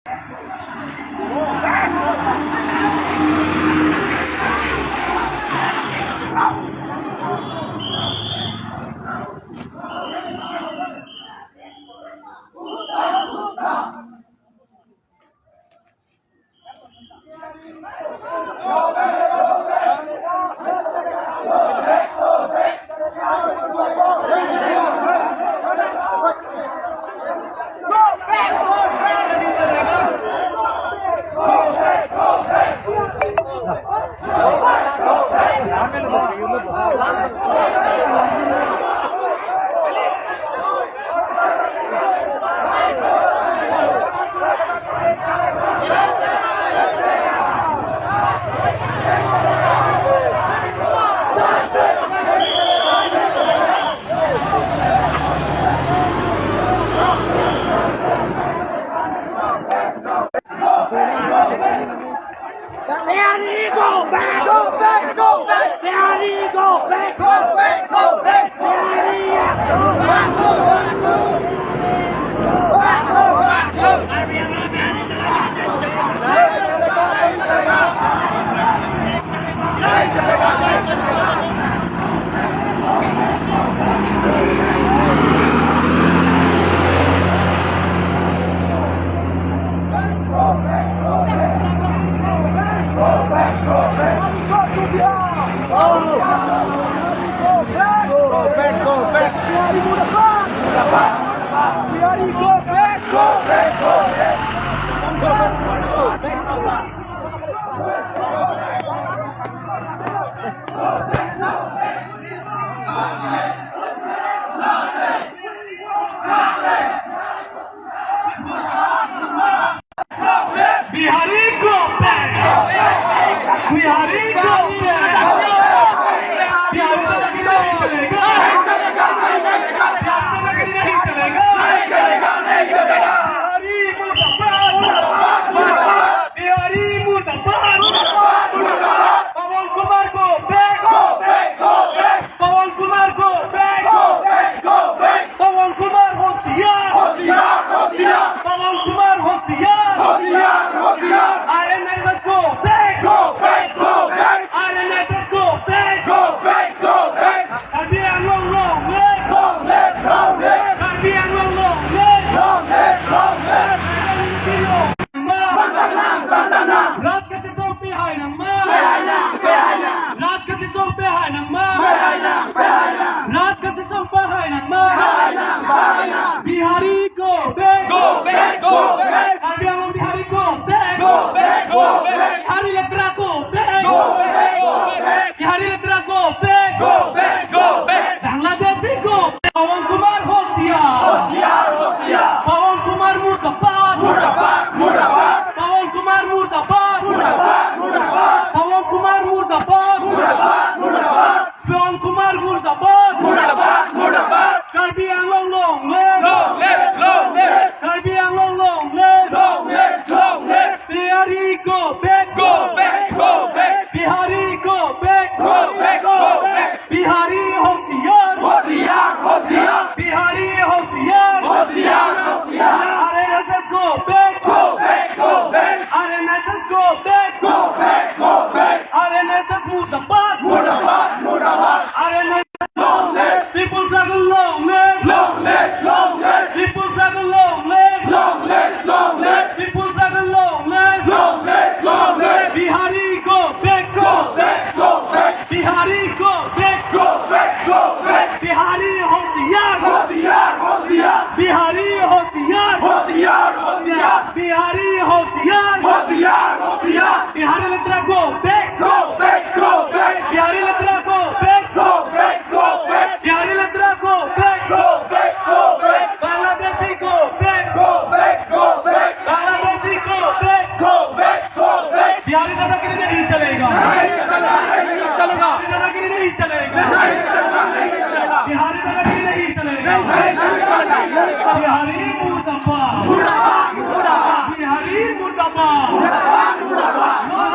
No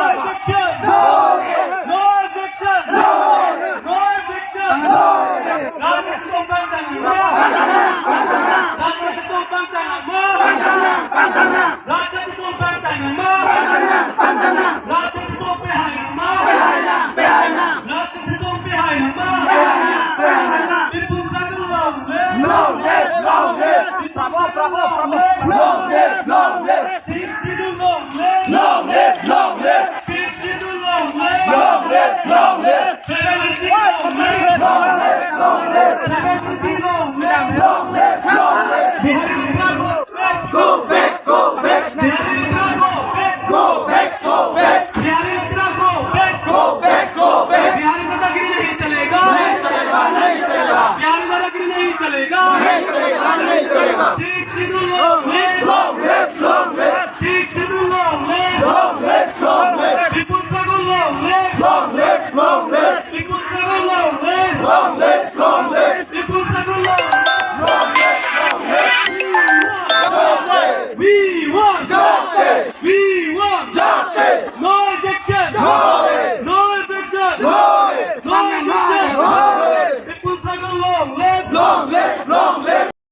objection! No objection! Six schedule long live. Long live, long live. Fifth schedule long live. Long live, long live. Federality long live. Long live, long live. Democracy long live. Long live, long live. Bihari Liga go back. Go back, go back. Bihari Liga go back. Go back, go back. Bihari Liga go back. Go back, go back. Bihari दादागिरी नहीं चलेगा, नहीं चलेगा, नहीं चलेगा, बिहारी दादागिरी नहीं चलेगा, नहीं चलेगा, नहीं चलेगा. Six schedule long live. Long live, long live. Six schedule long live. Long live, long live. People struggle long live. Long live, long live. People struggle long live. Long live, long live. People struggle long live. Long live, long live. Justice, We want justice, We want justice. No ejection. No way. No ejection. No